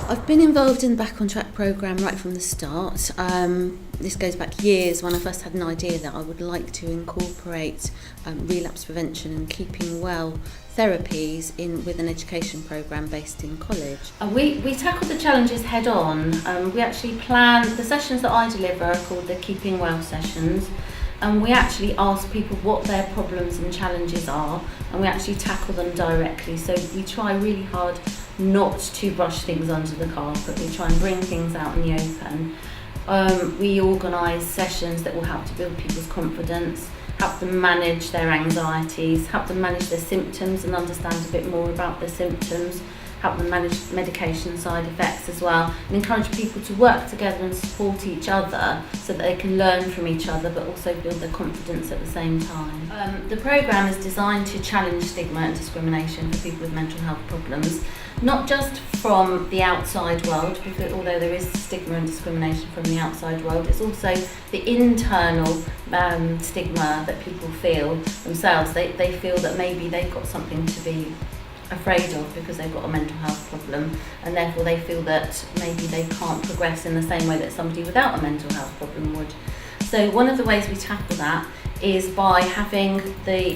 I've been involved in the Back on Track programme right from the start. This goes back years when I first had an idea that I would like to incorporate relapse prevention and keeping well therapies with an education programme based in college. We tackle the challenges head on. We actually plan, the sessions that I deliver are called the Keeping Well sessions, and we actually ask people what their problems and challenges are, and we actually tackle them directly. So we try really hard not to brush things under the carpet. We try and bring things out in the open. We organise sessions that will help to build people's confidence, help them manage their anxieties, help them manage their symptoms and understand a bit more about their symptoms, help them manage medication side effects as well, and encourage people to work together and support each other so that they can learn from each other but also build their confidence at the same time. The programme is designed to challenge stigma and discrimination for people with mental health problems, not just from the outside world, because although there is stigma and discrimination from the outside world, it's also the internal stigma that people feel themselves. They feel that maybe they've got something to be afraid of because they've got a mental health problem, and therefore they feel that maybe they can't progress in the same way that somebody without a mental health problem would. So one of the ways we tackle that is by having the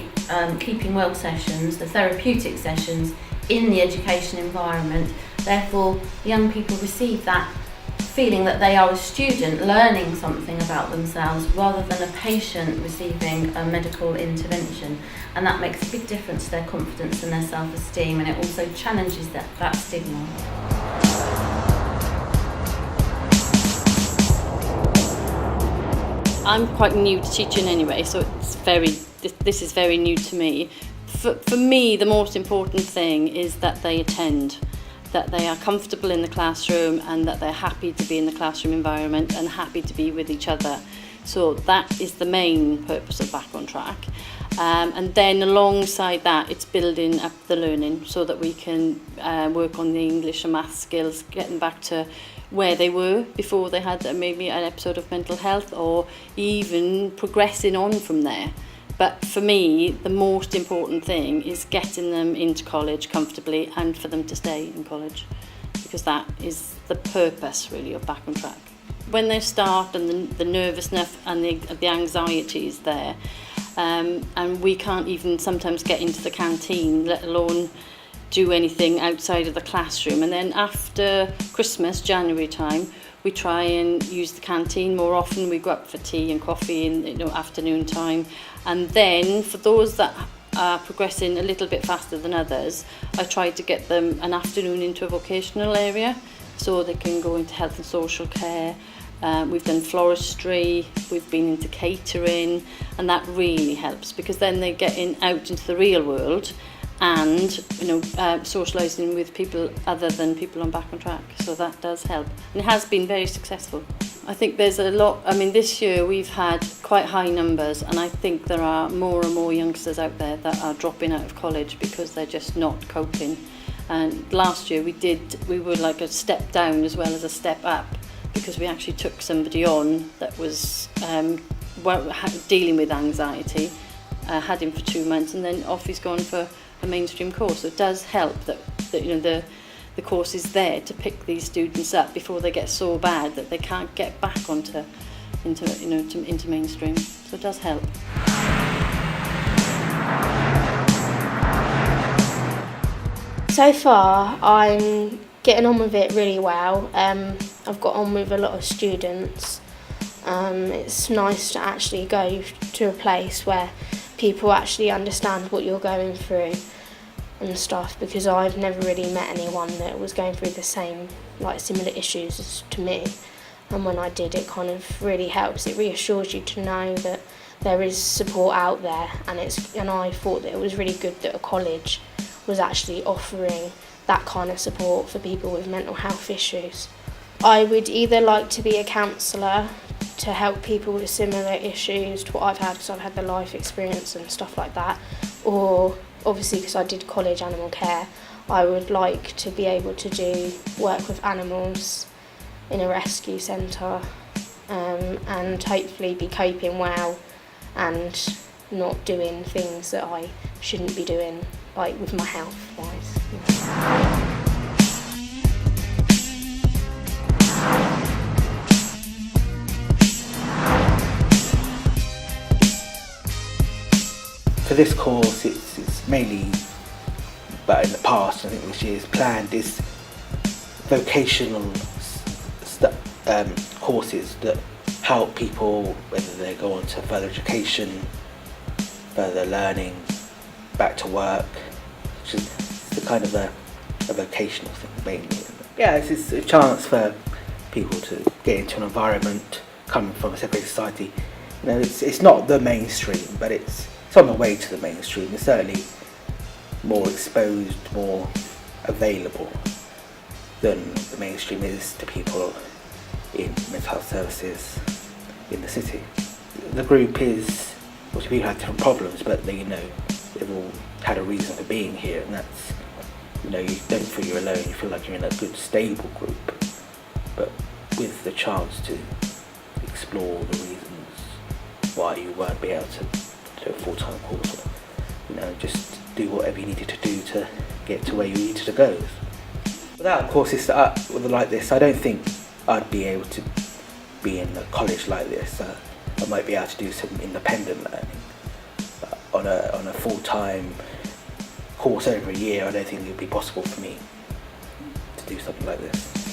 Keeping Well sessions, the therapeutic sessions, in the education environment. Therefore, young people receive that feeling that they are a student learning something about themselves rather than a patient receiving a medical intervention, and that makes a big difference to their confidence and their self-esteem, and it also challenges that stigma. I'm quite new to teaching anyway, so this is very new to me. For me, the most important thing is that they attend, that they are comfortable in the classroom and that they're happy to be in the classroom environment and happy to be with each other. So that is the main purpose of Back on Track. And then alongside that, it's building up the learning so that we can work on the English and maths skills, getting back to where they were before they had maybe an episode of mental health, or even progressing on from there. But for me, the most important thing is getting them into college comfortably and for them to stay in college, because that is the purpose really of Back on Track. When they start and the nervousness and the anxiety is there, and we can't even sometimes get into the canteen, let alone do anything outside of the classroom. And then after Christmas, January time, we try and use the canteen more often. We go up for tea and coffee in afternoon time. And then for those that are progressing a little bit faster than others, I try to get them an afternoon into a vocational area so they can go into health and social care. We've done floristry, we've been into catering, and that really helps because then they're getting out into the real world and socialising with people other than people on Back on Track. So that does help, and it has been very successful. I think there's a lot. This year we've had quite high numbers, and I think there are more and more youngsters out there that are dropping out of college because they're just not coping. And last year we were like a step down as well as a step up, because we actually took somebody on that was dealing with anxiety, had him for 2 months, and then off he's gone for a mainstream course. So it does help that the course is there to pick these students up before they get so bad that they can't get back into mainstream. So it does help. So far, I'm getting on with it really well. I've got on with a lot of students. It's nice to actually go to a place where people actually understand what you're going through and stuff, because I've never really met anyone that was going through the same, similar issues as to me. And when I did, it kind of really helps. It reassures you to know that there is support out there, and I thought that it was really good that a college was actually offering that kind of support for people with mental health issues. I would either like to be a counsellor to help people with similar issues to what I've had, because I've had the life experience and stuff like that, or obviously because I did college animal care, I would like to be able to do work with animals in a rescue centre, and hopefully be coping well and not doing things that I shouldn't be doing, with my health wise. for this course, it's mainly, but in the past, I think this year's planned is vocational courses that help people, whether they go on to further education, further learning, back to work, which is the kind of a vocational thing mainly. Yeah, it's a chance for people to get into an environment coming from a segregated society. You know, it's not the mainstream, but it's on the way to the mainstream. It's certainly more exposed, more available than the mainstream is to people in mental health services in the city. The group is, well, people have different problems, but they, you know, they've all had a reason for being here, and that's, you know, you don't feel you're alone, you feel like you're in a good, stable group, but with the chance to explore the reasons why you won't be able to do a full-time course, or, you know, just do whatever you needed to do to get to where you needed to go. Without courses like this, I don't think I'd be able to be in a college like this. I might be able to do some independent learning, but on a full-time course over a year, I don't think it would be possible for me to do something like this.